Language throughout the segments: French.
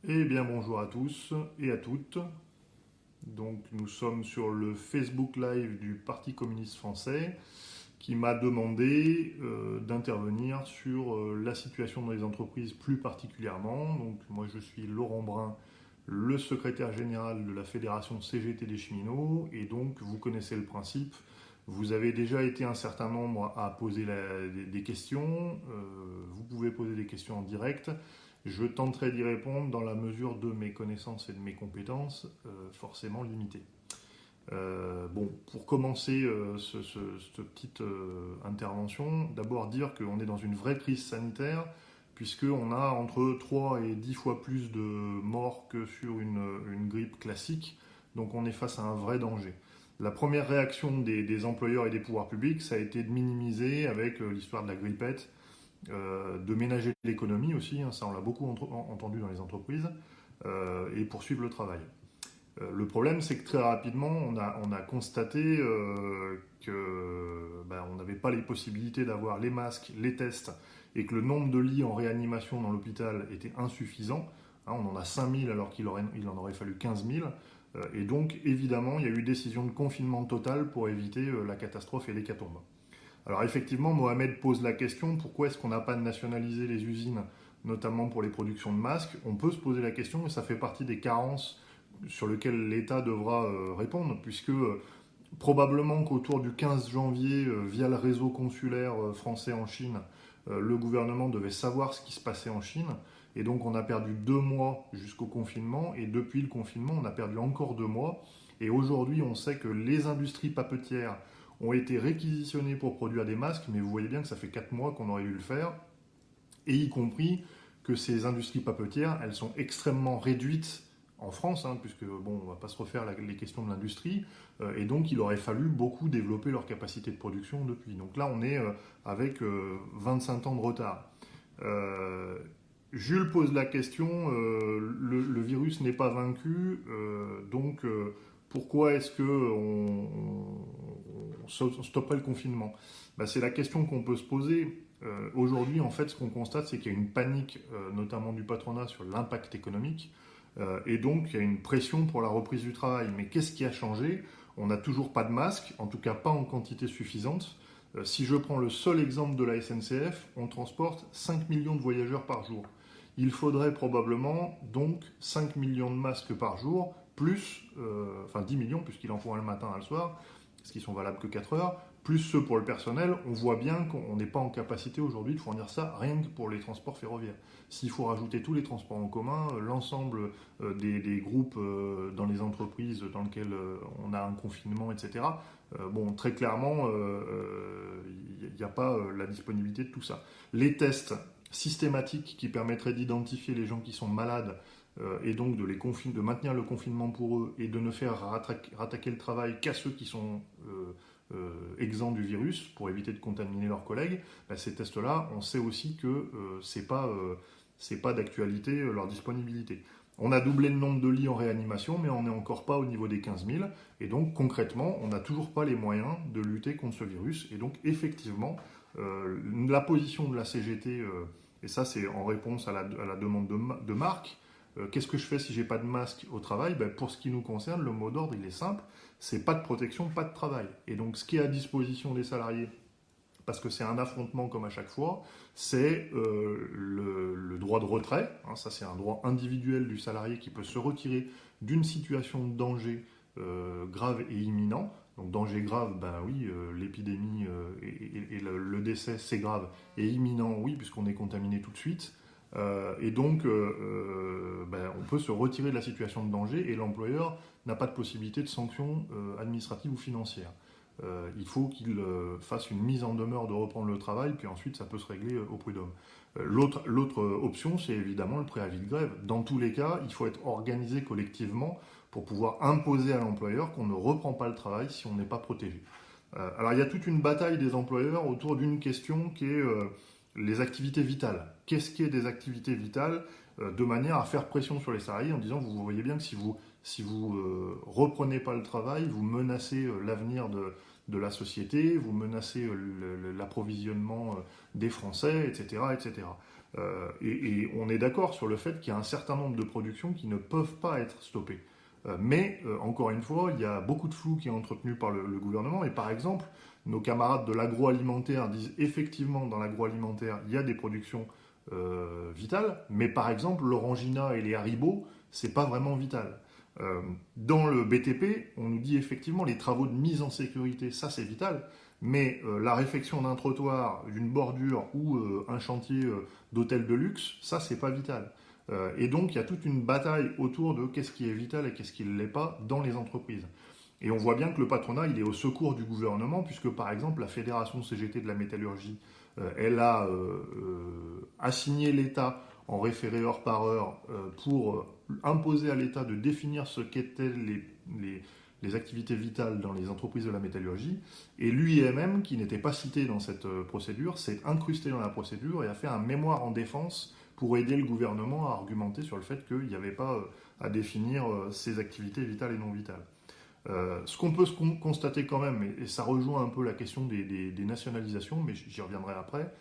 Eh bien bonjour à tous et à toutes. Donc nous sommes sur le Facebook Live du Parti communiste français qui m'a demandé d'intervenir sur la situation dans les entreprises plus particulièrement. Donc moi je suis Laurent Brun, le secrétaire général de la Fédération CGT des cheminots, et donc vous connaissez le principe. Vous avez déjà été un certain nombre à poser des questions. Vous pouvez poser des questions en direct. Je tenterai d'y répondre dans la mesure de mes connaissances et de mes compétences, forcément limitées. Bon, pour commencer cette petite intervention, d'abord dire qu'on est dans une vraie crise sanitaire, puisqu'on a entre 3 et 10 fois plus de morts que sur une grippe classique, donc on est face à un vrai danger. La première réaction des employeurs et des pouvoirs publics, ça a été de minimiser avec l'histoire de la grippette, de ménager l'économie aussi, hein, ça on l'a beaucoup entendu dans les entreprises, et poursuivre le travail. Le problème, c'est que très rapidement, on a constaté qu'on n'avait pas les possibilités d'avoir les masques, les tests, et que le nombre de lits en réanimation dans l'hôpital était insuffisant. Hein, on en a 5000 alors qu'il en aurait fallu 15 000. Et donc, évidemment, il y a eu décision de confinement total pour éviter la catastrophe et l'hécatombe. Alors effectivement, Mohamed pose la question, pourquoi est-ce qu'on n'a pas nationalisé les usines, notamment pour les productions de masques? On peut se poser la question, et ça fait partie des carences sur lesquelles l'État devra répondre, puisque probablement qu'autour du 15 janvier, via le réseau consulaire français en Chine, le gouvernement devait savoir ce qui se passait en Chine, et donc on a perdu 2 mois jusqu'au confinement, et depuis le confinement, on a perdu encore 2 mois, et aujourd'hui, on sait que les industries papetières ont été réquisitionnés pour produire des masques, mais vous voyez bien que ça fait 4 mois qu'on aurait dû le faire, et y compris que ces industries papetières, elles sont extrêmement réduites en France, hein, puisque bon, on ne va pas se refaire les questions de l'industrie, et donc il aurait fallu beaucoup développer leur capacité de production depuis. Donc là, on est avec 25 ans de retard. Jules pose la question, le virus n'est pas vaincu, donc pourquoi est-ce qu'on stopperait le confinement? C'est la question qu'on peut se poser. Aujourd'hui, en fait, ce qu'on constate, c'est qu'il y a une panique, notamment du patronat, sur l'impact économique, et donc il y a une pression pour la reprise du travail. Mais qu'est-ce qui a changé? On n'a toujours pas de masques, en tout cas pas en quantité suffisante. Si je prends le seul exemple de la SNCF, on transporte 5 millions de voyageurs par jour. Il faudrait probablement donc 5 millions de masques par jour, plus, enfin 10 millions, puisqu'il en faut un le matin et un le soir, parce qu'ils sont valables que 4 heures, plus ceux pour le personnel. On voit bien qu'on n'est pas en capacité aujourd'hui de fournir ça, rien que pour les transports ferroviaires. S'il faut rajouter tous les transports en commun, l'ensemble des groupes dans les entreprises dans lesquelles on a un confinement, etc., bon, très clairement, il n'y a pas la disponibilité de tout ça. Les tests systématiques qui permettraient d'identifier les gens qui sont malades et donc de maintenir le confinement pour eux et de ne faire rattaquer le travail qu'à ceux qui sont exempts du virus pour éviter de contaminer leurs collègues, ces tests-là, on sait aussi que c'est pas d'actualité leur disponibilité. On a doublé le nombre de lits en réanimation, mais on n'est encore pas au niveau des 15 000. Et donc, concrètement, on n'a toujours pas les moyens de lutter contre ce virus. Et donc, effectivement, la position de la CGT, et ça c'est en réponse à la demande de Marc, qu'est-ce que je fais si j'ai pas de masque au travail? Pour ce qui nous concerne, le mot d'ordre il est simple, c'est pas de protection, pas de travail. Et donc ce qui est à disposition des salariés, parce que c'est un affrontement comme à chaque fois, c'est le droit de retrait. Hein, ça c'est un droit individuel du salarié qui peut se retirer d'une situation de danger grave et imminent. Donc danger grave, ben oui, l'épidémie et le décès c'est grave, et imminent, oui, puisqu'on est contaminé tout de suite. Et donc, on peut se retirer de la situation de danger et l'employeur n'a pas de possibilité de sanction administrative ou financière. Il faut qu'il fasse une mise en demeure de reprendre le travail, puis ensuite ça peut se régler au prud'homme. L'autre option, c'est évidemment le préavis de grève. Dans tous les cas, il faut être organisé collectivement pour pouvoir imposer à l'employeur qu'on ne reprend pas le travail si on n'est pas protégé. Alors il y a toute une bataille des employeurs autour d'une question qui est les activités vitales. Qu'est-ce qui est des activités vitales de manière à faire pression sur les salariés en disant vous voyez bien que si vous reprenez pas le travail, vous menacez l'avenir de la société, vous menacez l'approvisionnement des Français, etc., etc. Et on est d'accord sur le fait qu'il y a un certain nombre de productions qui ne peuvent pas être stoppées. Mais, encore une fois, il y a beaucoup de flou qui est entretenu par le gouvernement. Et par exemple, nos camarades de l'agroalimentaire disent effectivement, dans l'agroalimentaire, il y a des productions vitales. Mais par exemple, l'Orangina et les Haribo, c'est pas vraiment vital. Dans le BTP, on nous dit effectivement les travaux de mise en sécurité, ça c'est vital. Mais la réfection d'un trottoir, d'une bordure ou un chantier d'hôtel de luxe, ça c'est pas vital. Et donc il y a toute une bataille autour de qu'est-ce qui est vital et qu'est-ce qui ne l'est pas dans les entreprises. Et on voit bien que le patronat il est au secours du gouvernement puisque par exemple la Fédération CGT de la métallurgie, elle a assigné l'État en référé heure par heure pour imposer à l'État de définir ce qu'étaient les activités vitales dans les entreprises de la métallurgie. Et l'UIMM, qui n'était pas cité dans cette procédure, s'est incrusté dans la procédure et a fait un mémoire en défense pour aider le gouvernement à argumenter sur le fait qu'il n'y avait pas à définir ces activités vitales et non vitales. Ce qu'on peut constater quand même, et ça rejoint un peu la question des nationalisations, mais j'y reviendrai après,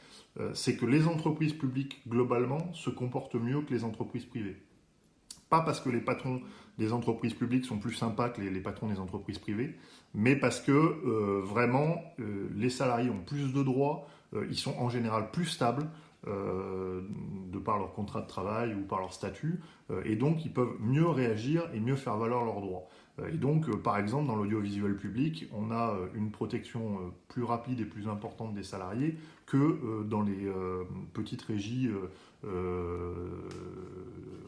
c'est que les entreprises publiques, globalement, se comportent mieux que les entreprises privées. Pas parce que les patrons des entreprises publiques sont plus sympas que les patrons des entreprises privées, mais parce que vraiment, les salariés ont plus de droits, ils sont en général plus stables, de par leur contrat de travail ou par leur statut, et donc ils peuvent mieux réagir et mieux faire valoir leurs droits. Et donc, par exemple, dans l'audiovisuel public, on a une protection plus rapide et plus importante des salariés que dans les petites régies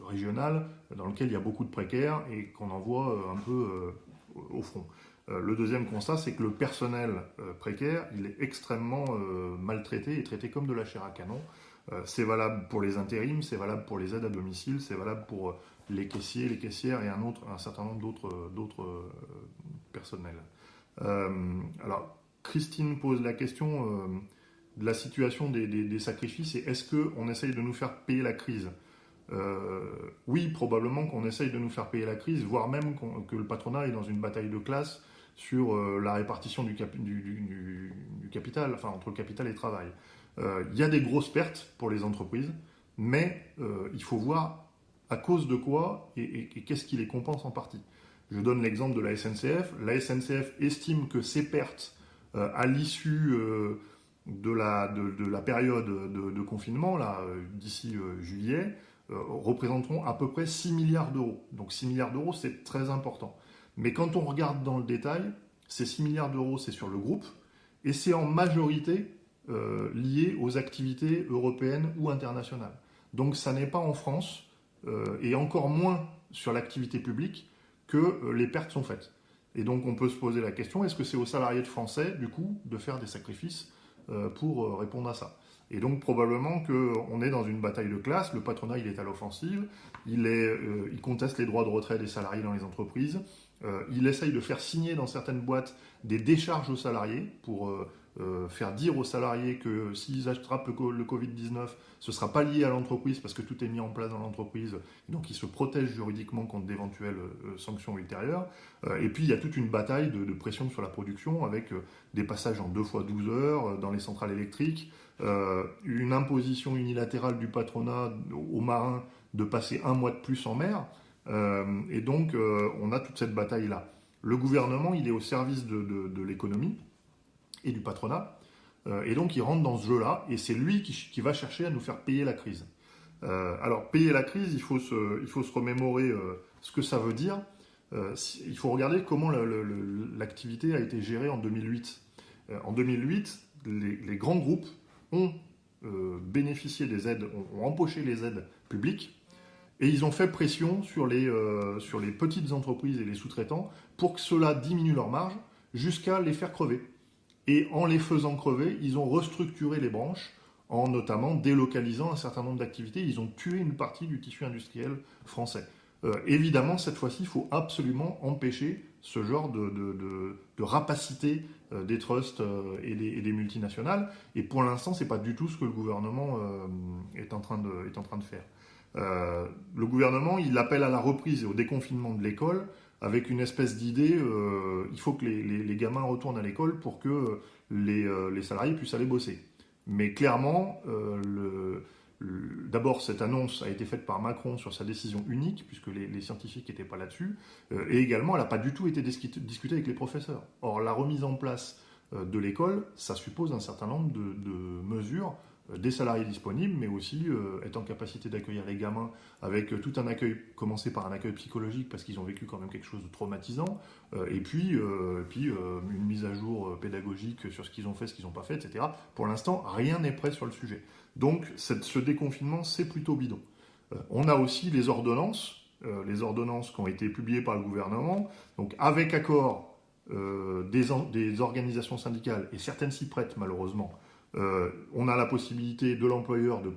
régionales, dans lesquelles il y a beaucoup de précaires et qu'on envoie un peu au front. Le deuxième constat, c'est que le personnel précaire, il est extrêmement maltraité et traité comme de la chair à canon. C'est valable pour les intérims, c'est valable pour les aides à domicile, c'est valable pour les caissiers, les caissières et un certain nombre d'autres personnels. Alors, Christine pose la question de la situation des sacrifices et est-ce qu'on essaye de nous faire payer la crise ? Oui, probablement qu'on essaye de nous faire payer la crise, voire même que le patronat est dans une bataille de classe sur la répartition du capital, enfin entre le capital et le travail. Il y a des grosses pertes pour les entreprises, mais il faut voir à cause de quoi et qu'est-ce qui les compense en partie. Je donne l'exemple de la SNCF. La SNCF estime que ses pertes à l'issue de la période de confinement, là, d'ici juillet, représenteront à peu près 6 milliards d'euros. Donc 6 milliards d'euros, c'est très important. Mais quand on regarde dans le détail, ces 6 milliards d'euros, c'est sur le groupe, et c'est en majorité lié aux activités européennes ou internationales. Donc ça n'est pas en France, et encore moins sur l'activité publique, que les pertes sont faites. Et donc on peut se poser la question, est-ce que c'est aux salariés de français, du coup, de faire des sacrifices pour répondre à ça ? Et donc probablement qu'on est dans une bataille de classe, le patronat il est à l'offensive, il conteste les droits de retrait des salariés dans les entreprises, il essaye de faire signer dans certaines boîtes des décharges aux salariés pour faire dire aux salariés que s'ils attrapent le Covid-19, ce ne sera pas lié à l'entreprise parce que tout est mis en place dans l'entreprise, donc ils se protègent juridiquement contre d'éventuelles sanctions ultérieures. Et puis il y a toute une bataille de pression sur la production avec des passages en 2 fois 12 heures dans les centrales électriques, une imposition unilatérale du patronat aux marins de passer 1 mois de plus en mer, et donc on a toute cette bataille-là. Le gouvernement, il est au service de l'économie et du patronat, et donc il rentre dans ce jeu-là, et c'est lui qui va chercher à nous faire payer la crise. Alors, payer la crise, il faut se remémorer ce que ça veut dire. Il faut regarder comment l'activité a été gérée en 2008. En 2008, les grands groupes ont bénéficié des aides, ont empoché les aides publiques, et ils ont fait pression sur les petites entreprises et les sous-traitants pour que cela diminue leurs marges jusqu'à les faire crever. Et en les faisant crever, ils ont restructuré les branches en notamment délocalisant un certain nombre d'activités. Ils ont tué une partie du tissu industriel français. Évidemment, cette fois-ci, il faut absolument empêcher ce genre de rapacité des trusts et des multinationales. Et pour l'instant, ce n'est pas du tout ce que le gouvernement est en train de faire. Le gouvernement, il appelle à la reprise et au déconfinement de l'école avec une espèce d'idée, il faut que les gamins retournent à l'école pour que les salariés puissent aller bosser. Mais clairement, d'abord, cette annonce a été faite par Macron sur sa décision unique, puisque les scientifiques n'étaient pas là-dessus, et également, elle n'a pas du tout été discutée avec les professeurs. Or, la remise en place de l'école, ça suppose un certain nombre de mesures, des salariés disponibles, mais aussi être en capacité d'accueillir les gamins avec tout un accueil, commencer par un accueil psychologique, parce qu'ils ont vécu quand même quelque chose de traumatisant, et puis une mise à jour pédagogique sur ce qu'ils ont fait, ce qu'ils n'ont pas fait, etc. Pour l'instant, rien n'est prêt sur le sujet. Donc, ce déconfinement, c'est plutôt bidon. On a aussi les ordonnances qui ont été publiées par le gouvernement, donc avec accord des organisations syndicales, et certaines s'y prêtent malheureusement. On a la possibilité de l'employeur de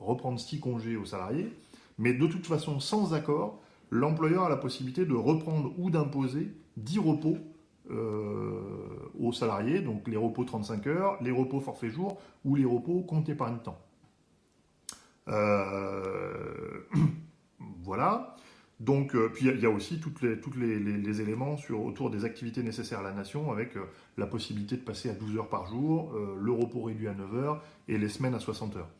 reprendre 6 congés aux salariés, mais de toute façon, sans accord, l'employeur a la possibilité de reprendre ou d'imposer 10 repos aux salariés, donc les repos 35 heures, les repos forfait jour ou les repos compte épargne temps. Voilà. Donc, puis il y a aussi tous les éléments autour des activités nécessaires à la nation, avec la possibilité de passer à 12 heures par jour, le repos réduit à 9 heures et les semaines à 60 heures.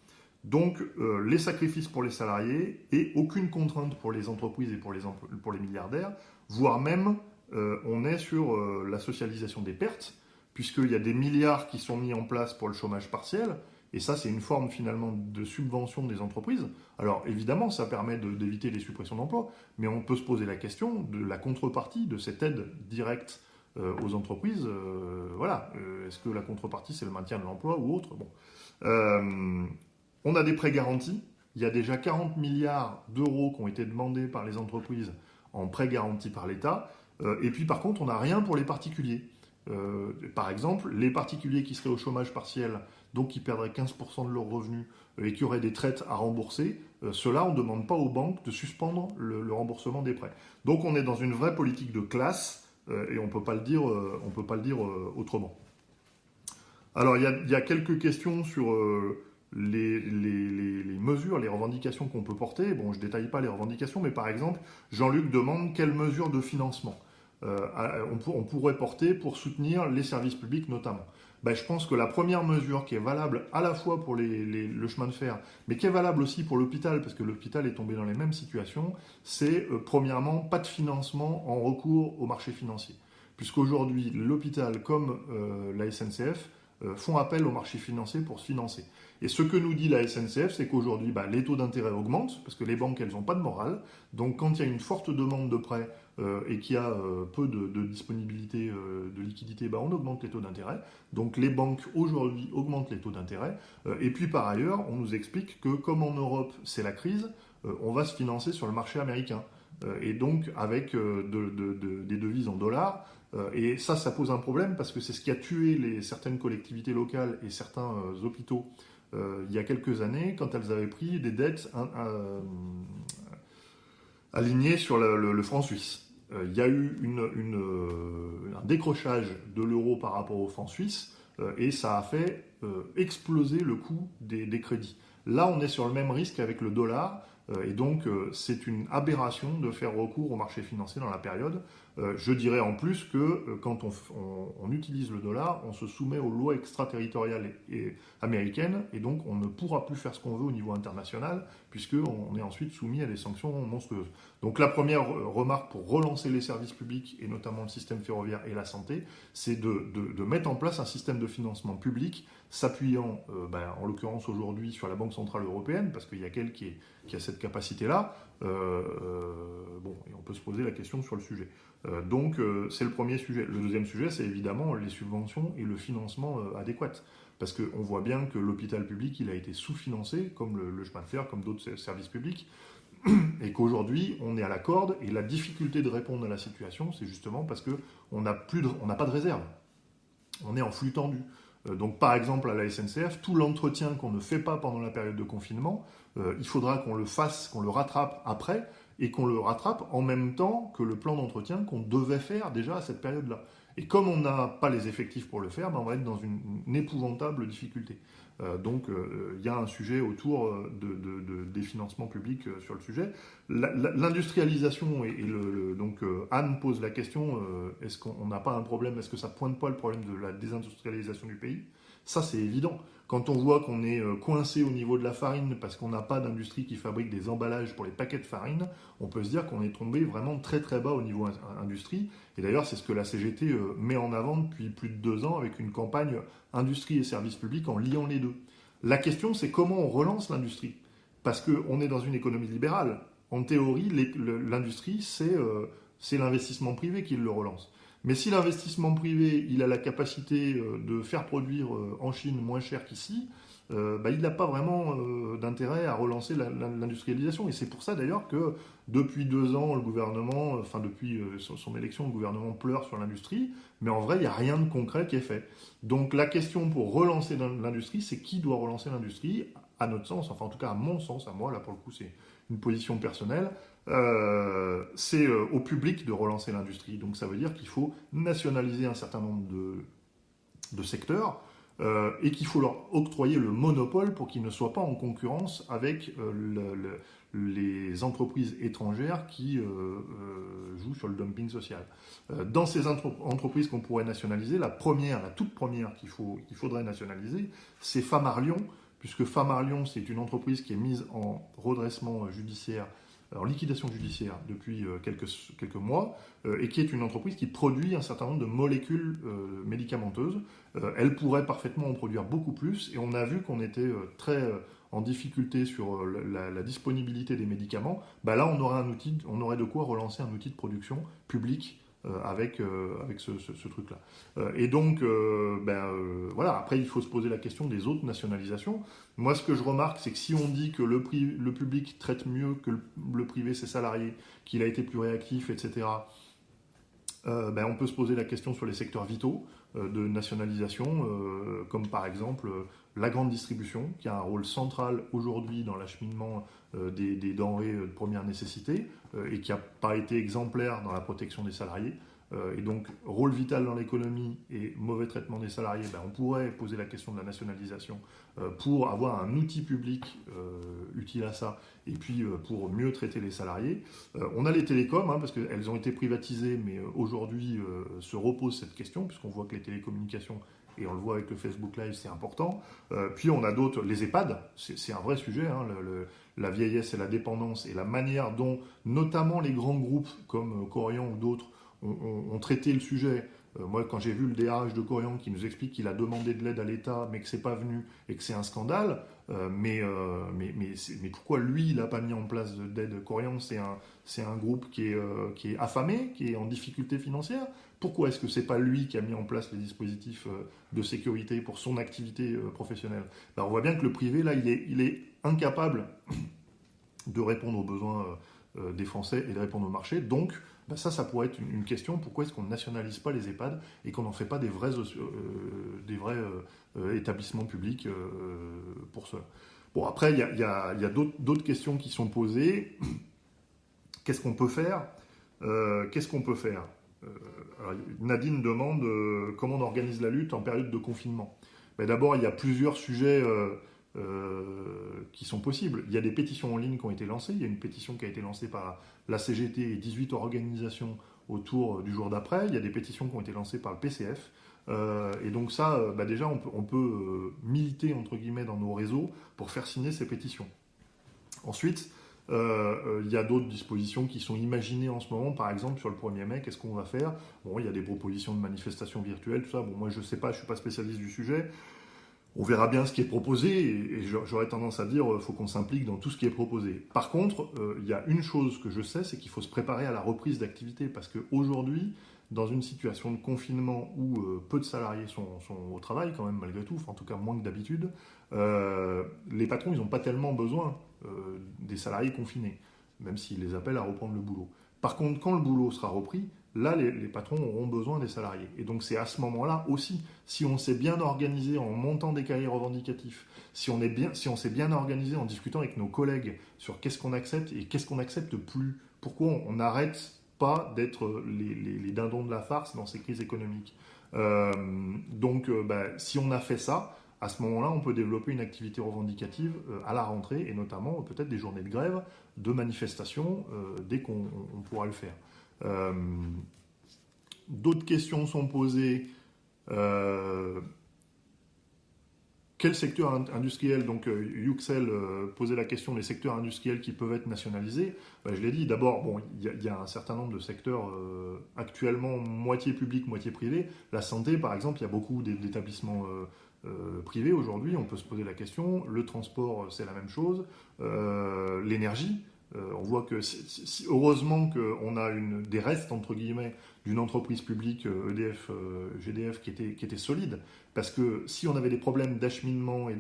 Donc, les sacrifices pour les salariés et aucune contrainte pour les entreprises et pour les milliardaires, voire même, on est sur la socialisation des pertes, puisqu'il y a des milliards qui sont mis en place pour le chômage partiel. Et ça, c'est une forme finalement de subvention des entreprises. Alors évidemment, ça permet d'éviter les suppressions d'emplois, mais on peut se poser la question de la contrepartie de cette aide directe aux entreprises. Voilà, est-ce que la contrepartie, c'est le maintien de l'emploi ou autre? Bon. On a des prêts garantis. Il y a déjà 40 milliards d'euros qui ont été demandés par les entreprises en prêts garantis par l'État. Et puis par contre, on n'a rien pour les particuliers. Par exemple, les particuliers qui seraient au chômage partiel, donc qui perdraient 15% de leurs revenus et qui auraient des traites à rembourser, ceux-là, on ne demande pas aux banques de suspendre le remboursement des prêts. Donc on est dans une vraie politique de classe et on ne peut pas le dire autrement. Alors il y a quelques questions sur les mesures, les revendications qu'on peut porter. Bon, je ne détaille pas les revendications, mais par exemple, Jean-Luc demande quelles mesures de financement on pourrait porter pour soutenir les services publics notamment. Je pense que la première mesure qui est valable à la fois pour le chemin de fer, mais qui est valable aussi pour l'hôpital, parce que l'hôpital est tombé dans les mêmes situations, c'est premièrement pas de financement en recours au marché financier. Puisqu'aujourd'hui, l'hôpital comme la SNCF font appel au marché financier pour se financer. Et ce que nous dit la SNCF, c'est qu'aujourd'hui, les taux d'intérêt augmentent, parce que les banques, elles n'ont pas de morale. Donc quand il y a une forte demande de prêts et qu'il y a peu de disponibilité de liquidité, on augmente les taux d'intérêt. Donc les banques, aujourd'hui, augmentent les taux d'intérêt. Et puis par ailleurs, on nous explique que comme en Europe, c'est la crise, on va se financer sur le marché américain. Et donc avec des devises en dollars. Et ça pose un problème, parce que c'est ce qui a tué certaines collectivités locales et certains hôpitaux il y a quelques années, quand elles avaient pris des dettes alignées sur le franc suisse. Il y a eu un décrochage de l'euro par rapport au franc suisse, et ça a fait exploser le coût des crédits. Là, on est sur le même risque avec le dollar, et donc c'est une aberration de faire recours au marché financier dans la période. Je dirais en plus que quand on utilise le dollar, on se soumet aux lois extraterritoriales et américaines, et donc on ne pourra plus faire ce qu'on veut au niveau international, puisqu'on est ensuite soumis à des sanctions monstrueuses. Donc la première remarque pour relancer les services publics, et notamment le système ferroviaire et la santé, c'est de mettre en place un système de financement public, s'appuyant, en l'occurrence aujourd'hui, sur la Banque Centrale Européenne, parce qu'il y a qu'elle qui a cette capacité-là. Et on peut se poser la question sur le sujet. Donc c'est le premier sujet. Le deuxième sujet, c'est évidemment les subventions et le financement adéquat. Parce qu'on voit bien que l'hôpital public, il a été sous-financé, comme le chemin de fer, comme d'autres services publics, et qu'aujourd'hui, on est à la corde, et la difficulté de répondre à la situation, c'est justement parce qu'on n'a pas de réserve. On est en flux tendu. Donc par exemple à la SNCF, tout l'entretien qu'on ne fait pas pendant la période de confinement, il faudra qu'on le fasse, qu'on le rattrape après, et qu'on le rattrape en même temps que le plan d'entretien qu'on devait faire déjà à cette période-là. Et comme on n'a pas les effectifs pour le faire, on va être dans une épouvantable difficulté. Donc il y a un sujet autour des financements publics sur le sujet. L'industrialisation, donc Anne pose la question, est-ce qu'on n'a pas un problème, est-ce que ça ne pointe pas le problème de la désindustrialisation du pays? Ça, c'est évident. Quand on voit qu'on est coincé au niveau de la farine parce qu'on n'a pas d'industrie qui fabrique des emballages pour les paquets de farine, on peut se dire qu'on est tombé vraiment très très bas au niveau industrie. Et d'ailleurs, c'est ce que la CGT met en avant depuis plus de 2 ans avec une campagne industrie et services publics en liant les deux. La question, c'est comment on relance l'industrie. Parce qu'on est dans une économie libérale. En théorie, l'industrie, c'est l'investissement privé qui le relance. Mais si l'investissement privé, il a la capacité de faire produire en Chine moins cher qu'ici, il n'a pas vraiment d'intérêt à relancer l'industrialisation. Et c'est pour ça d'ailleurs que depuis 2 ans, le gouvernement, enfin depuis son élection, le gouvernement pleure sur l'industrie, mais en vrai, il n'y a rien de concret qui est fait. Donc la question pour relancer l'industrie, c'est qui doit relancer l'industrie, à notre sens, enfin en tout cas à mon sens, à moi, là pour le coup c'est une position personnelle, c'est au public de relancer l'industrie. Donc ça veut dire qu'il faut nationaliser un certain nombre de secteurs et qu'il faut leur octroyer le monopole pour qu'ils ne soient pas en concurrence avec les entreprises étrangères qui jouent sur le dumping social. Dans ces entreprises qu'on pourrait nationaliser, la toute première qu'il faudrait nationaliser, c'est Famarlion, puisque Famarlion, c'est une entreprise qui est mise en redressement judiciaire, en liquidation judiciaire depuis quelques mois, et qui est une entreprise qui produit un certain nombre de molécules médicamenteuses. Elle pourrait parfaitement en produire beaucoup plus, et on a vu qu'on était très en difficulté sur la disponibilité des médicaments. Là, on aurait de quoi relancer un outil de production public avec ce truc-là. Et donc, voilà, après, il faut se poser la question des autres nationalisations. Moi, ce que je remarque, c'est que si on dit que le public traite mieux que le privé ses salariés, qu'il a été plus réactif, etc., on peut se poser la question sur les secteurs vitaux de nationalisation, comme par exemple la grande distribution, qui a un rôle central aujourd'hui dans l'acheminement des denrées de première nécessité et qui n'a pas été exemplaire dans la protection des salariés. Et donc, rôle vital dans l'économie et mauvais traitement des salariés, on pourrait poser la question de la nationalisation pour avoir un outil public utile à ça et puis pour mieux traiter les salariés. On a les télécoms, parce qu'elles ont été privatisées, mais aujourd'hui se repose cette question, puisqu'on voit que les télécommunications, et on le voit avec le Facebook Live, c'est important. Puis on a d'autres, les EHPAD, c'est un vrai sujet, la vieillesse et la dépendance, et la manière dont, notamment les grands groupes comme Korian ou d'autres, ont traité le sujet. Moi, quand j'ai vu le DRH de Korian qui nous explique qu'il a demandé de l'aide à l'État, mais que c'est pas venu et que c'est un scandale, mais pourquoi lui, il n'a pas mis en place d'aide? Korian, c'est un groupe qui est affamé, qui est en difficulté financière. Pourquoi est-ce que c'est pas lui qui a mis en place les dispositifs de sécurité pour son activité professionnelle? On voit bien que le privé, là, il est incapable de répondre aux besoins des Français et de répondre au marché. Donc, ça pourrait être une question. Pourquoi est-ce qu'on ne nationalise pas les EHPAD et qu'on n'en fait pas des vrais établissements publics pour cela? Bon, après, il y a d'autres questions qui sont posées. Qu'est-ce qu'on peut faire Alors, Nadine demande comment on organise la lutte en période de confinement. D'abord, il y a plusieurs sujets qui sont possibles. Il y a des pétitions en ligne qui ont été lancées. Il y a une pétition qui a été lancée par la CGT et 18 organisations autour du jour d'après. Il y a des pétitions qui ont été lancées par le PCF. Et donc ça, déjà, on peut militer, entre guillemets, dans nos réseaux pour faire signer ces pétitions. Ensuite, il y a d'autres dispositions qui sont imaginées en ce moment. Par exemple, sur le 1er mai, qu'est-ce qu'on va faire? Bon, il y a des propositions de manifestations virtuelles, tout ça. Bon, moi, je ne sais pas, je ne suis pas spécialiste du sujet. On verra bien ce qui est proposé, et j'aurais tendance à dire qu'il faut qu'on s'implique dans tout ce qui est proposé. Par contre, il y a une chose que je sais, c'est qu'il faut se préparer à la reprise d'activité, parce qu'aujourd'hui, dans une situation de confinement où peu de salariés sont au travail, quand même, malgré tout, enfin, en tout cas moins que d'habitude, les patrons, ils n'ont pas tellement besoin des salariés confinés, même s'ils les appellent à reprendre le boulot. Par contre, quand le boulot sera repris, là, les patrons auront besoin des salariés. Et donc, c'est à ce moment-là aussi, si on s'est bien organisé en montant des cahiers revendicatifs, si on s'est bien organisé en discutant avec nos collègues sur qu'est-ce qu'on accepte et qu'est-ce qu'on n'accepte plus, pourquoi on n'arrête pas d'être les dindons de la farce dans ces crises économiques. Si on a fait ça, à ce moment-là, on peut développer une activité revendicative à la rentrée, et notamment peut-être des journées de grève, de manifestations, dès qu'on pourra le faire. D'autres questions sont posées. quel secteur industriel, donc Yüksel posait la question des secteurs industriels qui peuvent être nationalisés. Je l'ai dit, d'abord, bon, il y a un certain nombre de secteurs actuellement moitié public, moitié privé. La santé, par exemple, il y a beaucoup d'établissements privés aujourd'hui, on peut se poser la question. Le transport, c'est la même chose. L'énergie, on voit que heureusement qu'on a des restes, entre guillemets, d'une entreprise publique, EDF, GDF, qui était solide. Parce que si on avait des problèmes d'acheminement et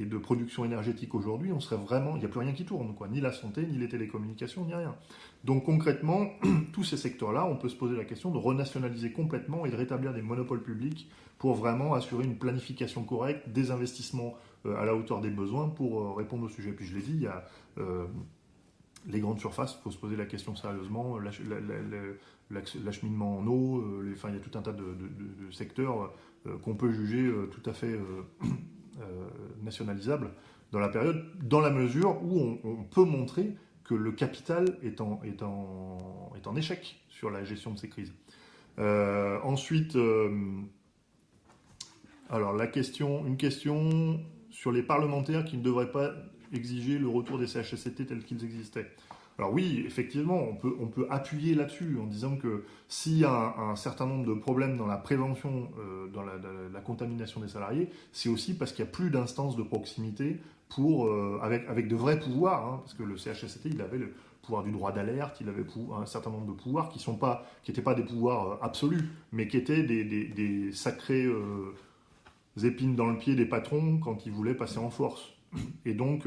de production énergétique aujourd'hui, on serait vraiment, il n'y a plus rien qui tourne, quoi. Ni la santé, ni les télécommunications, ni rien. Donc concrètement, tous ces secteurs-là, on peut se poser la question de renationaliser complètement et de rétablir des monopoles publics pour vraiment assurer une planification correcte, des investissements à la hauteur des besoins pour répondre au sujet. Puis je l'ai dit, il y a les grandes surfaces, il faut se poser la question sérieusement, l'acheminement en eau, il y a tout un tas de secteurs qu'on peut juger tout à fait nationalisables dans la période, dans la mesure où on peut montrer que le capital est en échec sur la gestion de ces crises. Ensuite, alors une question sur les parlementaires qui ne devraient pas exiger le retour des CHSCT tels qu'ils existaient. Alors oui, effectivement, on peut appuyer là-dessus en disant que s'il y a un certain nombre de problèmes dans la prévention, dans la contamination des salariés, c'est aussi parce qu'il n'y a plus d'instances de proximité avec de vrais pouvoirs, hein, parce que le CHSCT, il avait le pouvoir du droit d'alerte, il avait un certain nombre de pouvoirs qui n'étaient pas des pouvoirs absolus, mais qui étaient des sacrées épines dans le pied des patrons quand ils voulaient passer en force. Et donc,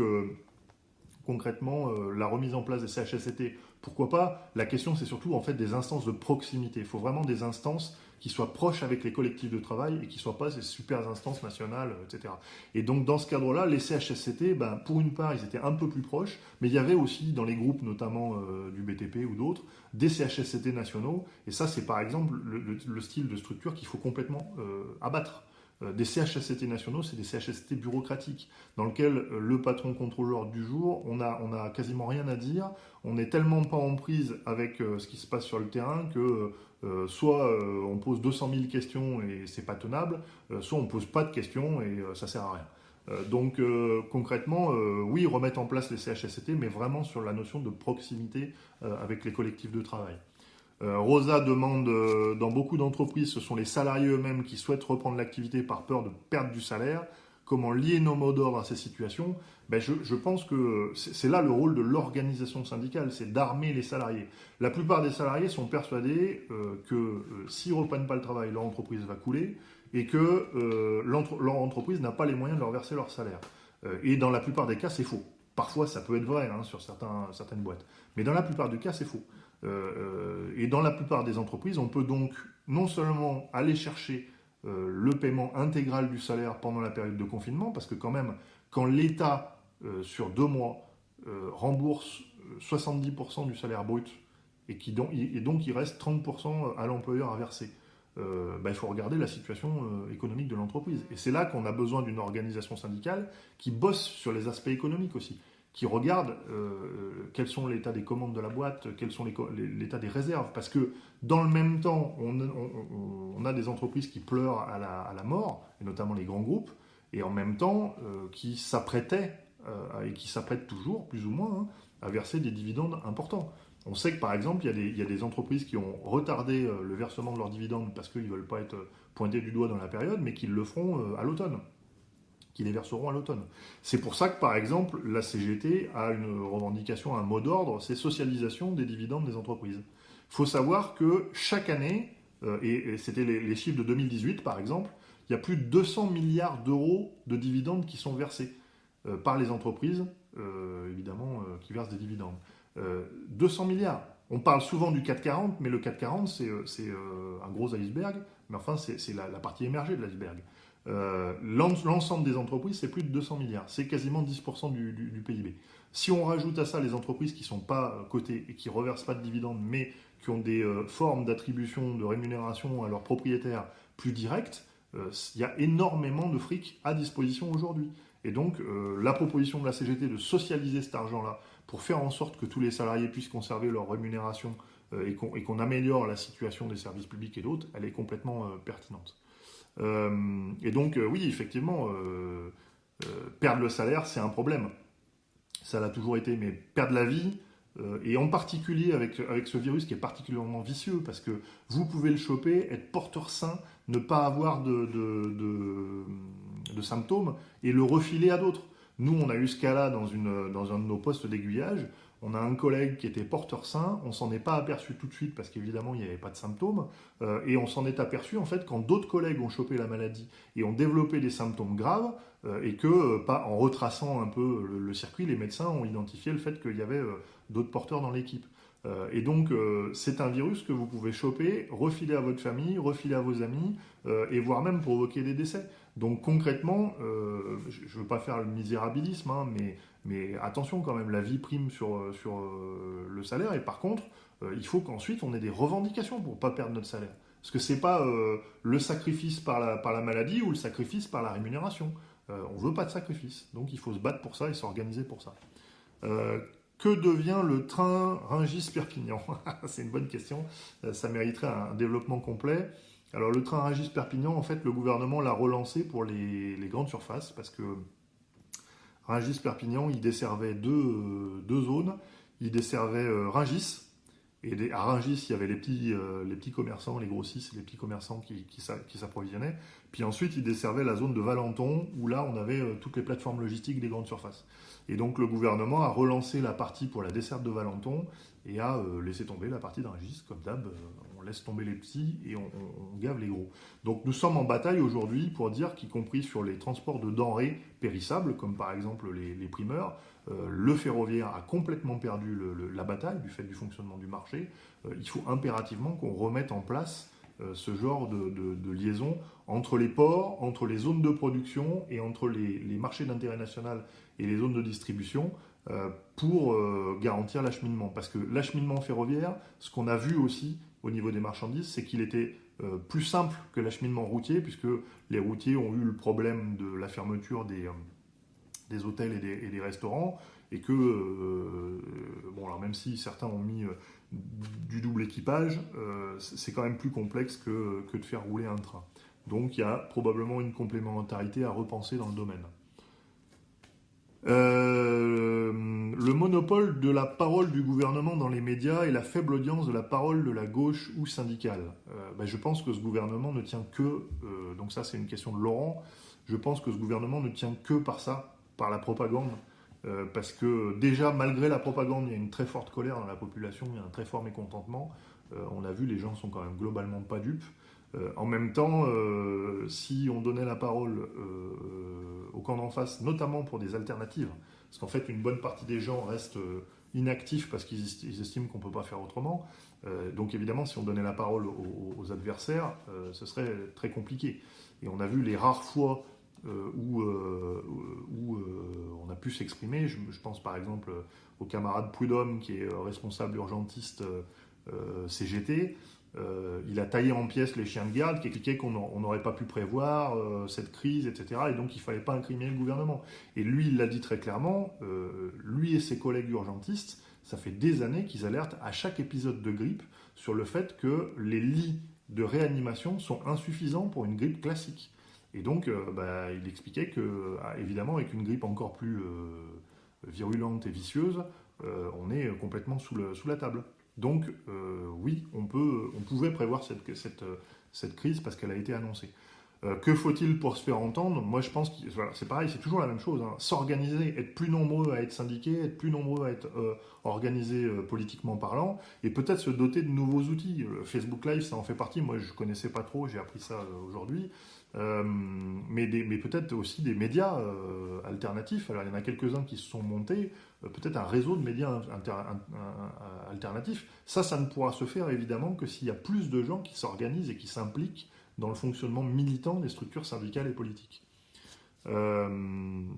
concrètement, la remise en place des CHSCT, pourquoi pas? La question, c'est surtout en fait des instances de proximité. Il faut vraiment des instances qui soient proches avec les collectifs de travail et qui ne soient pas ces super instances nationales, etc. Et donc, dans ce cadre-là, les CHSCT, pour une part, ils étaient un peu plus proches, mais il y avait aussi dans les groupes, notamment du BTP ou d'autres, des CHSCT nationaux. Et ça, c'est par exemple le style de structure qu'il faut complètement abattre. Des CHSCT nationaux, c'est des CHSCT bureaucratiques, dans lesquels le patron contrôleur du jour, on a quasiment rien à dire, on n'est tellement pas en prise avec ce qui se passe sur le terrain que soit on pose 200 000 questions et c'est pas tenable, soit on pose pas de questions et ça sert à rien. Donc concrètement, oui, remettre en place les CHSCT, mais vraiment sur la notion de proximité avec les collectifs de travail. Rosa demande, dans beaucoup d'entreprises, ce sont les salariés eux-mêmes qui souhaitent reprendre l'activité par peur de perdre du salaire. Comment lier nos mots d'ordre à ces situations? Je pense que c'est là le rôle de l'organisation syndicale, c'est d'armer les salariés. La plupart des salariés sont persuadés que s'ils ne reprennent pas le travail, leur entreprise va couler et que leur entreprise n'a pas les moyens de leur verser leur salaire. Et dans la plupart des cas, c'est faux. Parfois, ça peut être vrai sur certaines boîtes. Mais dans la plupart des cas, c'est faux. Et dans la plupart des entreprises, on peut donc non seulement aller chercher le paiement intégral du salaire pendant la période de confinement, parce que quand même, quand l'État, sur 2 mois, rembourse 70% du salaire brut, et donc il reste 30% à l'employeur à verser, il faut regarder la situation économique de l'entreprise. Et c'est là qu'on a besoin d'une organisation syndicale qui bosse sur les aspects économiques aussi, qui regarde quels sont l'état des commandes de la boîte, quels sont l'état des réserves. Parce que dans le même temps, on a des entreprises qui pleurent à la mort, et notamment les grands groupes, et en même temps qui s'apprêtaient, et qui s'apprêtent toujours, plus ou moins, à verser des dividendes importants. On sait que par exemple, il y a des entreprises qui ont retardé le versement de leurs dividendes parce qu'ils ne veulent pas être pointés du doigt dans la période, mais qu'ils le feront à l'automne. Qui les verseront à l'automne. C'est pour ça que, par exemple, la CGT a une revendication, un mot d'ordre, c'est socialisation des dividendes des entreprises. Il faut savoir que chaque année, et c'était les chiffres de 2018 par exemple, il y a plus de 200 milliards d'euros de dividendes qui sont versés par les entreprises, évidemment, qui versent des dividendes. 200 milliards. On parle souvent du CAC 40, mais le CAC 40, c'est un gros iceberg, mais enfin, c'est la partie émergée de l'iceberg. L'ensemble des entreprises, c'est plus de 200 milliards. C'est quasiment 10% du PIB. Si on rajoute à ça les entreprises qui ne sont pas cotées et qui ne reversent pas de dividendes, mais qui ont des formes d'attribution, de rémunération à leurs propriétaires plus directes, il y a énormément de fric à disposition aujourd'hui. Et donc, la proposition de la CGT de socialiser cet argent-là pour faire en sorte que tous les salariés puissent conserver leur rémunération et qu'on améliore la situation des services publics et d'autres, elle est complètement pertinente. Et donc, oui, effectivement, perdre le salaire, c'est un problème. Ça l'a toujours été, mais perdre la vie, et en particulier avec ce virus qui est particulièrement vicieux, parce que vous pouvez le choper, être porteur sain, ne pas avoir de symptômes, et le refiler à d'autres. Nous, on a eu ce cas-là dans un de nos postes d'aiguillage. On a un collègue qui était porteur sain, on s'en est pas aperçu tout de suite parce qu'évidemment il n'y avait pas de symptômes, et on s'en est aperçu en fait quand d'autres collègues ont chopé la maladie et ont développé des symptômes graves, et que pas en retraçant un peu le circuit, les médecins ont identifié le fait qu'il y avait d'autres porteurs dans l'équipe. Et donc c'est un virus que vous pouvez choper, refiler à votre famille, refiler à vos amis, et voire même provoquer des décès. Donc concrètement, je ne veux pas faire le misérabilisme, hein, mais attention quand même, la vie prime sur le salaire, et par contre, il faut qu'ensuite on ait des revendications pour ne pas perdre notre salaire. Parce que ce n'est pas le sacrifice par la maladie ou le sacrifice par la rémunération. On ne veut pas de sacrifice, donc il faut se battre pour ça et s'organiser pour ça. Que devient le train Rungis-Perpignan? C'est une bonne question, ça mériterait un développement complet. Alors le train Rungis-Perpignan, en fait, le gouvernement l'a relancé pour les grandes surfaces, parce que Rungis-Perpignan, il desservait deux zones. Il desservait Rungis, et à Rungis, il y avait les petits commerçants, les grossistes, les petits commerçants qui s'approvisionnaient. Puis ensuite, il desservait la zone de Valenton, où là, on avait toutes les plateformes logistiques des grandes surfaces. Et donc, le gouvernement a relancé la partie pour la desserte de Valenton et a laissé tomber la partie de Rungis. Comme d'hab, on laisse tomber les petits et on gave les gros. Donc, nous sommes en bataille aujourd'hui pour dire qu'y compris sur les transports de denrées périssables, comme par exemple les primeurs, le ferroviaire a complètement perdu la bataille du fait du fonctionnement du marché. Il faut impérativement qu'on remette en place ce genre de liaison entre les ports, entre les zones de production et entre les marchés d'intérêt national et les zones de distribution pour garantir l'acheminement. Parce que l'acheminement ferroviaire, ce qu'on a vu aussi au niveau des marchandises, c'est qu'il était plus simple que l'acheminement routier, puisque les routiers ont eu le problème de la fermeture des hôtels et des restaurants, et que, bon, alors même si certains ont mis du double équipage, c'est quand même plus complexe que de faire rouler un train. Donc il y a probablement une complémentarité à repenser dans le domaine. Le monopole de la parole du gouvernement dans les médias et la faible audience de la parole de la gauche ou syndicale. Je pense que ce gouvernement ne tient que, donc ça c'est une question de Laurent, je pense que ce gouvernement ne tient que par ça, par la propagande, parce que déjà malgré la propagande, il y a une très forte colère dans la population, il y a un très fort mécontentement, on a vu, les gens sont quand même globalement pas dupes. En même temps, si on donnait la parole au camp d'en face, notamment pour des alternatives, parce qu'en fait une bonne partie des gens restent inactifs parce qu'ils estiment qu'on ne peut pas faire autrement, donc évidemment si on donnait la parole aux adversaires, ce serait très compliqué. Et on a vu les rares fois où on a pu s'exprimer, je pense par exemple au camarade Prudhomme qui est responsable urgentiste CGT, il a taillé en pièces les chiens de garde qui expliquaient qu'on n'aurait pas pu prévoir cette crise, etc. Et donc il ne fallait pas incriminer le gouvernement. Et lui, il l'a dit très clairement, lui et ses collègues urgentistes, ça fait des années qu'ils alertent à chaque épisode de grippe sur le fait que les lits de réanimation sont insuffisants pour une grippe classique. Et donc il expliquait que, évidemment, avec une grippe encore plus virulente et vicieuse, on est complètement sous la table. Donc oui, on pouvait prévoir cette crise parce qu'elle a été annoncée. Que faut-il pour se faire entendre? Moi je pense que voilà, c'est pareil, c'est toujours la même chose. Hein. S'organiser, être plus nombreux à être syndiqués, être plus nombreux à être organisés politiquement parlant, et peut-être se doter de nouveaux outils. Facebook Live, ça en fait partie. Moi je ne connaissais pas trop, j'ai appris ça aujourd'hui. Mais peut-être aussi des médias alternatifs. Alors il y en a quelques-uns qui se sont montés, peut-être un réseau de médias alternatifs. Ça ne pourra se faire évidemment que s'il y a plus de gens qui s'organisent et qui s'impliquent dans le fonctionnement militant des structures syndicales et politiques. Alors,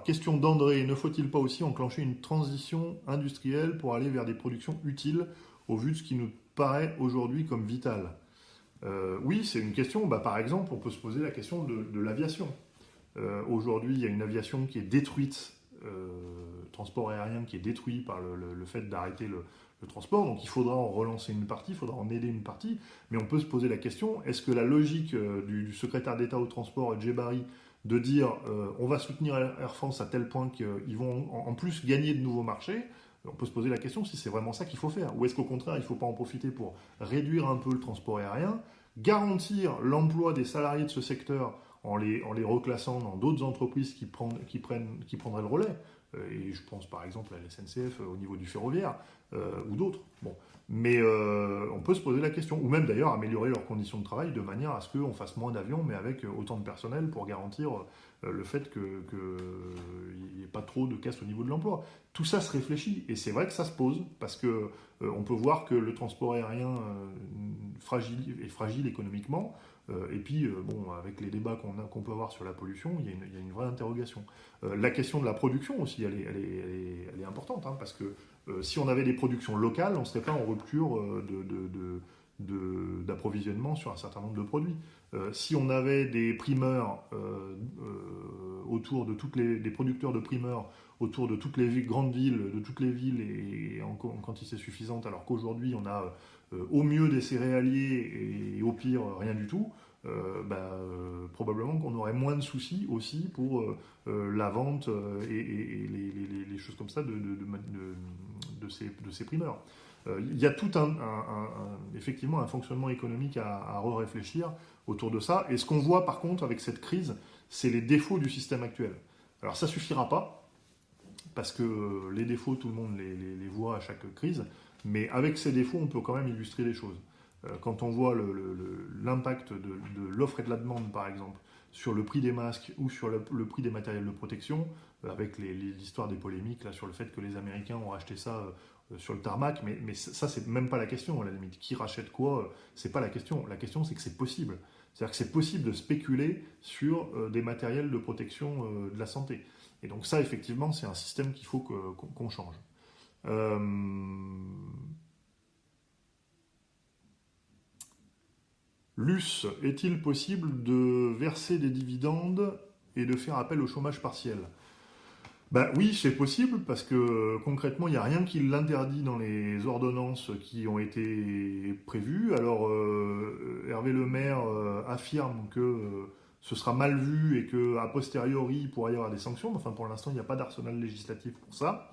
question d'André, ne faut-il pas aussi enclencher une transition industrielle pour aller vers des productions utiles au vu de ce qui nous paraît aujourd'hui comme vital? Oui, c'est une question. Par exemple, on peut se poser la question de l'aviation. Aujourd'hui, il y a une aviation qui est détruite transport aérien qui est détruit par le fait d'arrêter le transport. Donc il faudra en relancer une partie, il faudra en aider une partie. Mais on peut se poser la question, est-ce que la logique du secrétaire d'État au transport, Djebari, de dire on va soutenir Air France à tel point qu'ils vont en plus gagner de nouveaux marchés, on peut se poser la question si c'est vraiment ça qu'il faut faire. Ou est-ce qu'au contraire, il ne faut pas en profiter pour réduire un peu le transport aérien, garantir l'emploi des salariés de ce secteur en les reclassant dans d'autres entreprises qui prendraient le relais. Et je pense par exemple à la SNCF au niveau du ferroviaire ou d'autres. Bon. Mais on peut se poser la question, ou même d'ailleurs améliorer leurs conditions de travail de manière à ce qu'on fasse moins d'avions, mais avec autant de personnel pour garantir le fait qu'il n'y ait pas trop de casse au niveau de l'emploi. Tout ça se réfléchit, et c'est vrai que ça se pose, parce que on peut voir que le transport aérien est fragile économiquement, et puis bon, avec les débats qu'on peut avoir sur la pollution, il y a une vraie interrogation. La question de la production aussi, elle est importante, hein, parce que si on avait des productions locales, on ne serait pas en rupture d'approvisionnement sur un certain nombre de produits. Si on avait des primeurs autour de des producteurs de primeurs autour de toutes les grandes villes, de toutes les villes et en quantité suffisante, alors qu'aujourd'hui on a au mieux des céréaliers et au pire rien du tout, probablement qu'on aurait moins de soucis aussi pour la vente et les choses comme ça de ces primeurs. Il y a tout effectivement un fonctionnement économique à réfléchir autour de ça. Et ce qu'on voit par contre avec cette crise, c'est les défauts du système actuel. Alors ça suffira pas, parce que les défauts, tout le monde les voit à chaque crise, mais avec ces défauts, on peut quand même illustrer les choses. Quand on voit l'impact de l'offre et de la demande, par exemple, sur le prix des masques ou sur le prix des matériels de protection, avec l'histoire des polémiques là, sur le fait que les Américains ont acheté ça sur le tarmac, mais ça, c'est même pas la question, à la limite. Qui rachète quoi, c'est pas la question. La question, c'est que c'est possible. C'est-à-dire que c'est possible de spéculer sur des matériels de protection de la santé. Et donc ça, effectivement, c'est un système qu'il faut qu'on change. Luce, est-il possible de verser des dividendes et de faire appel au chômage partiel ? Ben oui, c'est possible, parce que concrètement, il n'y a rien qui l'interdit dans les ordonnances qui ont été prévues. Alors, Hervé Le Maire affirme que ce sera mal vu et qu'a posteriori, il pourrait y avoir des sanctions. Enfin, pour l'instant, il n'y a pas d'arsenal législatif pour ça.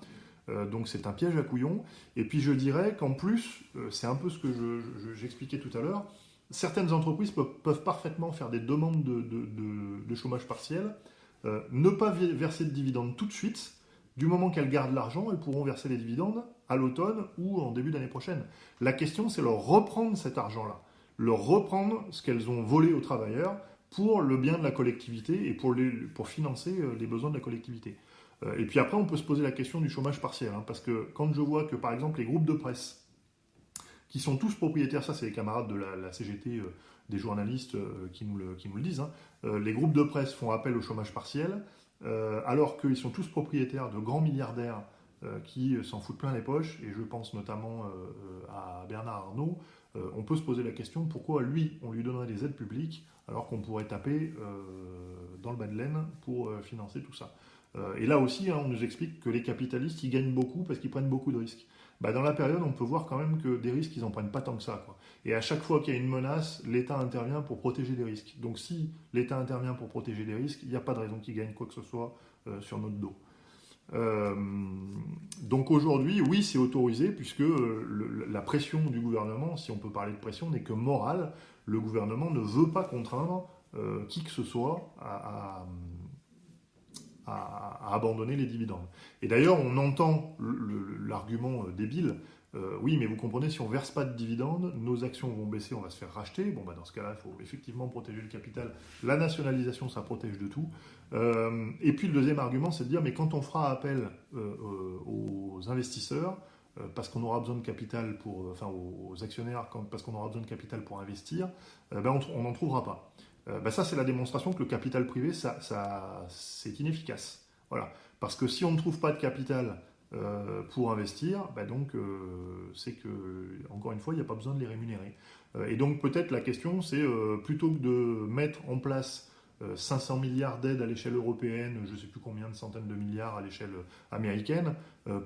Donc c'est un piège à couillons. Et puis je dirais qu'en plus, c'est un peu ce que j'expliquais tout à l'heure, certaines entreprises peuvent parfaitement faire des demandes de chômage partiel, ne pas verser de dividendes tout de suite. Du moment qu'elles gardent l'argent, elles pourront verser les dividendes à l'automne ou en début d'année prochaine. La question, c'est leur reprendre cet argent-là, leur reprendre ce qu'elles ont volé aux travailleurs pour le bien de la collectivité et pour financer les besoins de la collectivité. Et puis après, on peut se poser la question du chômage partiel, hein, parce que quand je vois que, par exemple, les groupes de presse, qui sont tous propriétaires, ça c'est les camarades de la CGT, des journalistes qui nous le disent, hein, les groupes de presse font appel au chômage partiel, alors qu'ils sont tous propriétaires de grands milliardaires qui s'en foutent plein les poches, et je pense notamment à Bernard Arnault. On peut se poser la question pourquoi lui, on lui donnerait des aides publiques, alors qu'on pourrait taper dans le bas de laine pour financer tout ça. Et là aussi, hein, on nous explique que les capitalistes, ils gagnent beaucoup parce qu'ils prennent beaucoup de risques. Bah, dans la période, on peut voir quand même que des risques, ils n'en prennent pas tant que ça, quoi. Et à chaque fois qu'il y a une menace, l'État intervient pour protéger des risques. Donc si l'État intervient pour protéger des risques, il n'y a pas de raison qu'il gagne quoi que ce soit sur notre dos. Donc aujourd'hui, oui, c'est autorisé, puisque la pression du gouvernement, si on peut parler de pression, n'est que morale. Le gouvernement ne veut pas contraindre qui que ce soit à abandonner les dividendes. Et d'ailleurs, on entend l'argument débile, oui, mais vous comprenez, si on ne verse pas de dividendes, nos actions vont baisser, on va se faire racheter. Bon, bah, dans ce cas-là, il faut effectivement protéger le capital. La nationalisation, ça protège de tout. Et puis le deuxième argument, c'est de dire, mais quand on fera appel aux investisseurs, parce qu'on aura besoin de capital aux actionnaires, parce qu'on aura besoin de capital pour investir, on n'en trouvera pas. Ça, c'est la démonstration que le capital privé, c'est inefficace. Voilà. Parce que si on ne trouve pas de capital pour investir, c'est que, encore une fois, il n'y a pas besoin de les rémunérer. Et donc, peut-être la question, c'est plutôt que de mettre en place 500 milliards d'aides à l'échelle européenne, je ne sais plus combien de centaines de milliards à l'échelle américaine,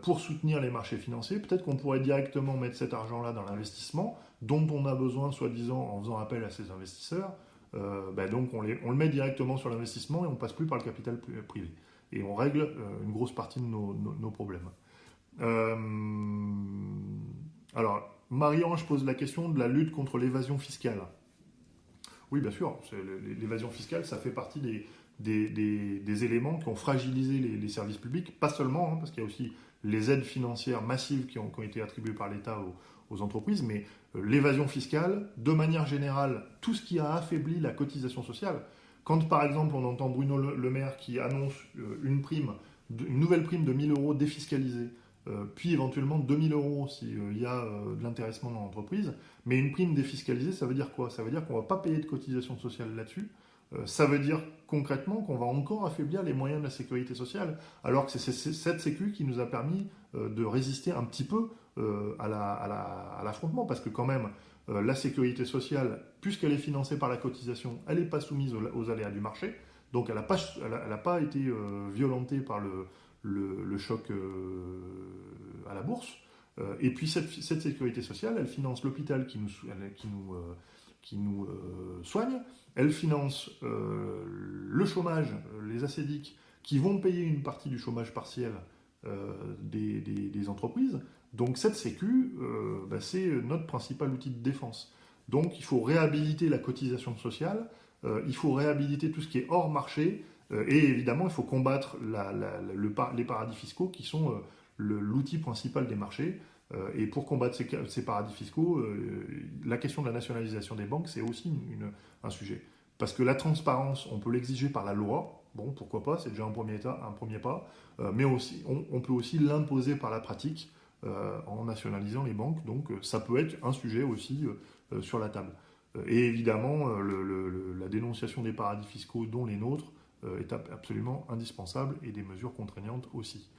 pour soutenir les marchés financiers. Peut-être qu'on pourrait directement mettre cet argent-là dans l'investissement, dont on a besoin, soi-disant, en faisant appel à ces investisseurs. Donc on le met directement sur l'investissement et on ne passe plus par le capital privé. Et on règle une grosse partie de nos problèmes. Alors, Marie-Ange pose la question de la lutte contre l'évasion fiscale. Oui, bien sûr, l'évasion fiscale, ça fait partie des éléments qui ont fragilisé les services publics, pas seulement, parce qu'il y a aussi les aides financières massives qui ont été attribuées par l'État aux entreprises, mais l'évasion fiscale, de manière générale, tout ce qui a affaibli la cotisation sociale. Quand, par exemple, on entend Bruno Le Maire qui annonce une nouvelle prime de 1 000 € défiscalisée, puis éventuellement 2 000 € s'il y a de l'intéressement dans l'entreprise, mais une prime défiscalisée, ça veut dire quoi? Ça veut dire qu'on ne va pas payer de cotisation sociale là-dessus. Ça veut dire concrètement qu'on va encore affaiblir les moyens de la sécurité sociale, alors que c'est cette sécu qui nous a permis de résister un petit peu à l'affrontement, parce que quand même, la sécurité sociale, puisqu'elle est financée par la cotisation, elle n'est pas soumise aux aléas du marché, donc elle n'a pas été violentée par le choc à la bourse. Et puis cette sécurité sociale, elle finance l'hôpital qui nous soigne, elle finance le chômage, les assédiques, qui vont payer une partie du chômage partiel des entreprises. Donc cette sécu, c'est notre principal outil de défense. Donc il faut réhabiliter la cotisation sociale, il faut réhabiliter tout ce qui est hors marché, et évidemment il faut combattre les paradis fiscaux qui sont l'outil principal des marchés. Et pour combattre ces paradis fiscaux, la question de la nationalisation des banques, c'est aussi un sujet. Parce que la transparence, on peut l'exiger par la loi, bon, pourquoi pas, c'est déjà un premier pas, mais aussi, on peut aussi l'imposer par la pratique en nationalisant les banques, donc ça peut être un sujet aussi sur la table. Et évidemment, la dénonciation des paradis fiscaux, dont les nôtres, est absolument indispensable, et des mesures contraignantes aussi.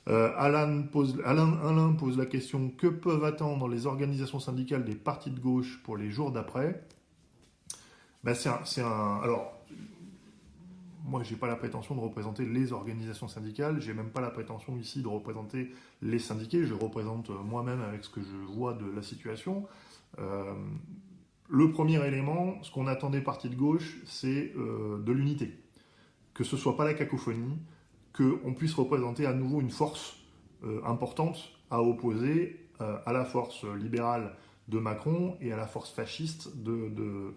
Alain pose la question: que peuvent attendre les organisations syndicales des partis de gauche pour les jours d'après? Alors, moi, je n'ai pas la prétention de représenter les organisations syndicales, je n'ai même pas la prétention ici de représenter les syndiqués, je représente moi-même avec ce que je vois de la situation. Le premier élément, ce qu'on attend des partis de gauche, c'est de l'unité. Que ce ne soit pas la cacophonie, qu'on puisse représenter à nouveau une force importante à opposer à la force libérale de Macron et à la force fasciste de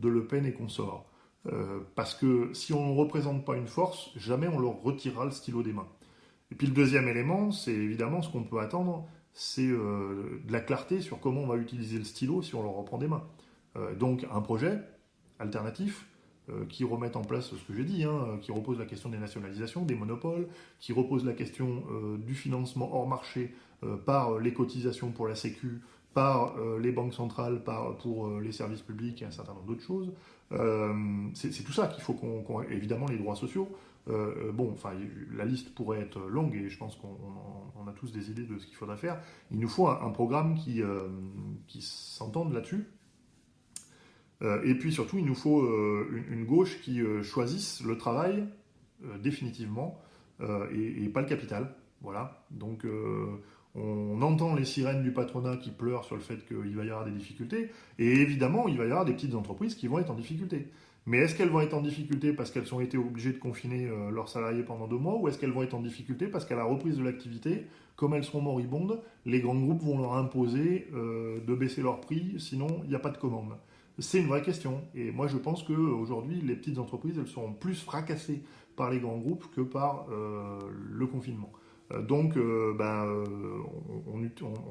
Le Pen et consorts. Parce que si on ne représente pas une force, jamais on leur retirera le stylo des mains. Et puis le deuxième élément, c'est évidemment ce qu'on peut attendre, c'est de la clarté sur comment on va utiliser le stylo si on leur reprend des mains. Donc un projet alternatif, qui remettent en place ce que j'ai dit, qui repose la question des nationalisations, des monopoles, qui repose la question du financement hors marché par les cotisations pour la Sécu, par les banques centrales, pour les services publics et un certain nombre d'autres choses. C'est tout ça qu'il faut évidemment les droits sociaux. La liste pourrait être longue et je pense qu'on a tous des idées de ce qu'il faudrait faire. Il nous faut un programme qui s'entende là-dessus. Et puis surtout, il nous faut une gauche qui choisisse le travail définitivement et pas le capital. Voilà. Donc on entend les sirènes du patronat qui pleurent sur le fait qu'il va y avoir des difficultés. Et évidemment, il va y avoir des petites entreprises qui vont être en difficulté. Mais est-ce qu'elles vont être en difficulté parce qu'elles ont été obligées de confiner leurs salariés pendant 2 mois, ou est-ce qu'elles vont être en difficulté parce qu'à la reprise de l'activité, comme elles seront moribondes, les grands groupes vont leur imposer de baisser leurs prix, sinon il n'y a pas de commande? C'est une vraie question. Et moi, je pense qu'aujourd'hui, les petites entreprises, elles seront plus fracassées par les grands groupes que par le confinement. Donc, on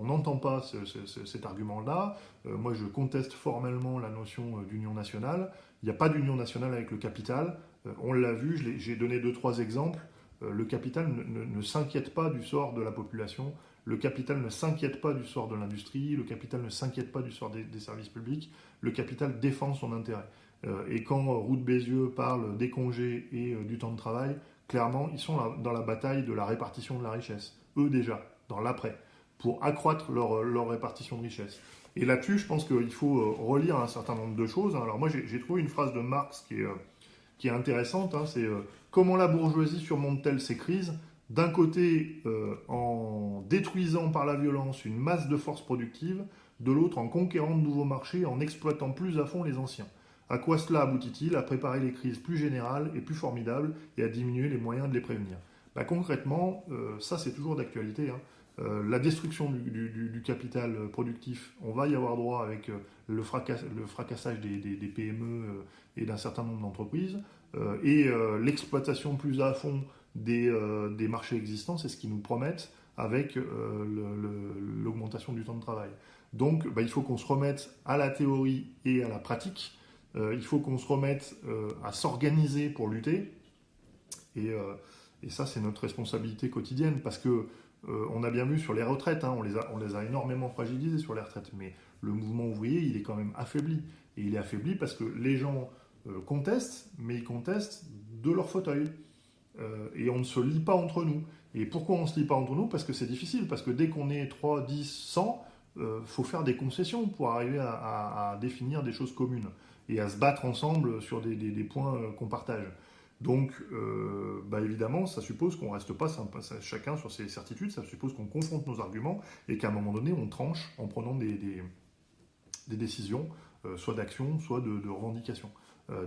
n'entend pas cet argument-là. Moi, je conteste formellement la notion d'union nationale. Il n'y a pas d'union nationale avec le capital. On l'a vu, j'ai donné 2-3 exemples. Le capital ne s'inquiète pas du sort de la population. Le capital ne s'inquiète pas du sort de l'industrie, le capital ne s'inquiète pas du sort des services publics, le capital défend son intérêt. Et quand Roux de Bézieux parle des congés et du temps de travail, clairement, ils sont dans la bataille de la répartition de la richesse. Eux déjà, dans l'après, pour accroître leur répartition de richesse. Et là-dessus, je pense qu'il faut relire un certain nombre de choses. Alors moi, j'ai trouvé une phrase de Marx qui est intéressante, hein, c'est comment la bourgeoisie surmonte-t-elle ces crises? D'un côté, en détruisant par la violence une masse de forces productives, de l'autre, en conquérant de nouveaux marchés, en exploitant plus à fond les anciens. À quoi cela aboutit-il? À préparer les crises plus générales et plus formidables et à diminuer les moyens de les prévenir. Bah, concrètement, ça c'est toujours d'actualité, hein. La destruction du capital productif, on va y avoir droit avec le fracassage des PME et d'un certain nombre d'entreprises, et l'exploitation plus à fond des marchés existants, c'est ce qu'ils nous promettent avec l'augmentation du temps de travail. Donc bah, il faut qu'on se remette à la théorie et à la pratique, il faut qu'on se remette à s'organiser pour lutter, et, euh, et ça c'est notre responsabilité quotidienne, parce que on a bien vu sur les retraites, hein, on les a énormément fragilisées sur les retraites, mais le mouvement ouvrier, il est quand même affaibli. Et il est affaibli parce que les gens contestent, mais ils contestent de leur fauteuil. Et on ne se lie pas entre nous. Et pourquoi on ne se lie pas entre nous? Parce que c'est difficile, parce que dès qu'on est 3, 10, 100, faut faire des concessions pour arriver à définir des choses communes et à se battre ensemble sur des points qu'on partage. Donc, bah évidemment, ça suppose qu'on ne reste pas chacun sur ses certitudes, ça suppose qu'on confronte nos arguments et qu'à un moment donné, on tranche en prenant des décisions, soit d'action, soit de revendication.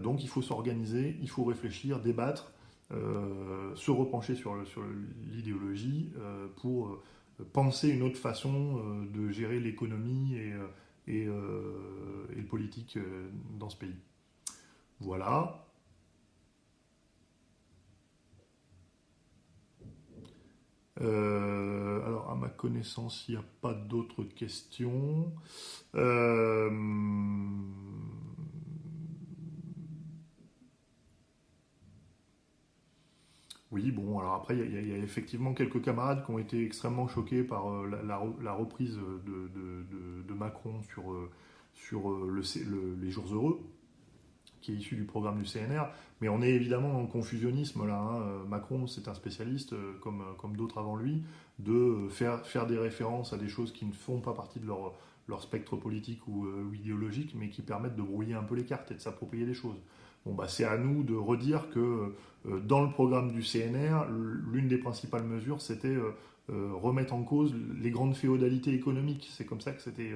Donc, il faut s'organiser, il faut réfléchir, débattre, se repencher sur l'idéologie pour penser une autre façon de gérer l'économie et le politique dans ce pays. Voilà. Alors, à ma connaissance, il n'y a pas d'autres questions. Euh, oui, bon, alors après, il y a effectivement quelques camarades qui ont été extrêmement choqués par la reprise de Macron sur les jours heureux, qui est issu du programme du CNR, mais on est évidemment en confusionnisme là, hein. Macron, c'est un spécialiste, comme d'autres avant lui, de faire des références à des choses qui ne font pas partie de leur spectre politique ou idéologique, mais qui permettent de brouiller un peu les cartes et de s'approprier des choses. Bon, bah, c'est à nous de redire que dans le programme du CNR, l'une des principales mesures, c'était remettre en cause les grandes féodalités économiques. C'est comme ça que c'était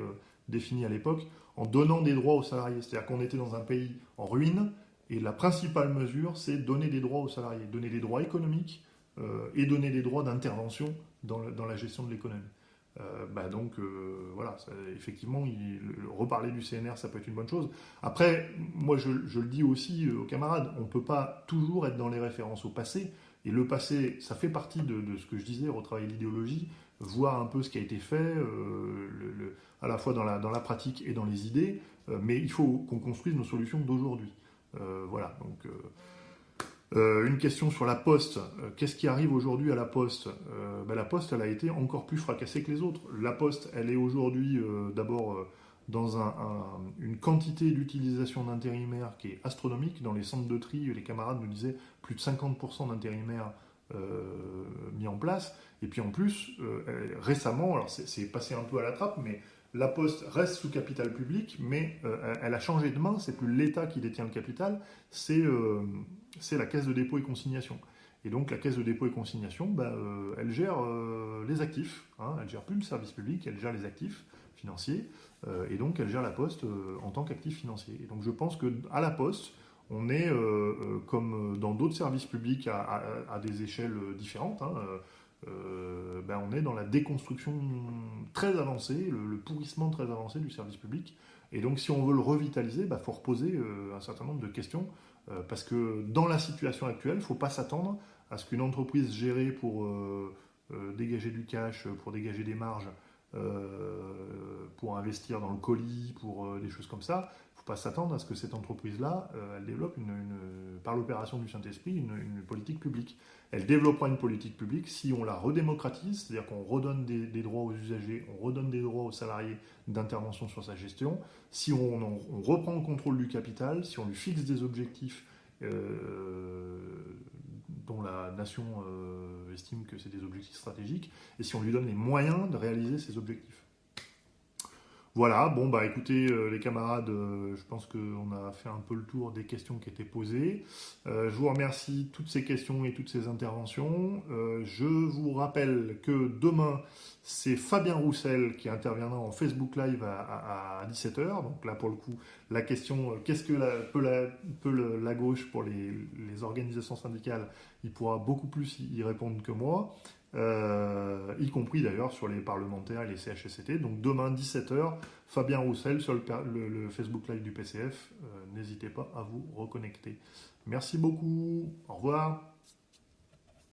défini à l'époque, en donnant des droits aux salariés. C'est-à-dire qu'on était dans un pays en ruine, et la principale mesure, c'est donner des droits aux salariés, donner des droits économiques et donner des droits d'intervention dans la gestion de l'économie. Bah donc voilà, effectivement, reparler du CNR, ça peut être une bonne chose. Après, moi je le dis aussi aux camarades, on ne peut pas toujours être dans les références au passé, et le passé, ça fait partie de ce que je disais, retravailler l'idéologie, voir un peu ce qui a été fait, à la fois dans la pratique et dans les idées, mais il faut qu'on construise nos solutions d'aujourd'hui. Voilà, donc une question sur la Poste. Qu'est-ce qui arrive aujourd'hui à la Poste? La Poste, elle a été encore plus fracassée que les autres. La Poste, elle est aujourd'hui d'abord dans une quantité d'utilisation d'intérimaires qui est astronomique. Dans les centres de tri, les camarades nous disaient plus de 50% d'intérimaires mis en place. Et puis en plus, récemment, alors c'est passé un peu à la trappe, mais la Poste reste sous capital public, mais elle a changé de main. C'est plus l'État qui détient le capital, c'est la Caisse de dépôt et consignation. Et donc la Caisse de dépôt et consignation, elle gère les actifs, hein, elle gère plus le service public, elle gère les actifs financiers, et donc elle gère la Poste en tant qu'actif financier. Et donc je pense qu'à la Poste, on est, comme dans d'autres services publics à des échelles différentes, hein, on est dans la déconstruction très avancée, le pourrissement très avancé du service public. Et donc si on veut le revitaliser, il faut reposer un certain nombre de questions, parce que dans la situation actuelle, il ne faut pas s'attendre à ce qu'une entreprise gérée pour dégager du cash, pour dégager des marges, pour investir dans le colis, pour des choses comme ça, il ne faut pas s'attendre à ce que cette entreprise-là, elle développe, par l'opération du Saint-Esprit, une politique publique. Elle développera une politique publique si on la redémocratise, c'est-à-dire qu'on redonne des droits aux usagers, on redonne des droits aux salariés d'intervention sur sa gestion, si on reprend le contrôle du capital, si on lui fixe des objectifs dont la nation estime que c'est des objectifs stratégiques, et si on lui donne les moyens de réaliser ces objectifs. Voilà, bon bah écoutez les camarades, je pense qu'on a fait un peu le tour des questions qui étaient posées. Je vous remercie toutes ces questions et toutes ces interventions. Je vous rappelle que demain, c'est Fabien Roussel qui interviendra en Facebook Live à 17h. Donc là pour le coup, la question qu'est-ce que la gauche pour les organisations syndicales, il pourra beaucoup plus y répondre que moi. Y compris d'ailleurs sur les parlementaires et les CHSCT. Donc demain 17h, Fabien Roussel sur le Facebook Live du PCF. N'hésitez pas à vous reconnecter. Merci beaucoup. Au revoir.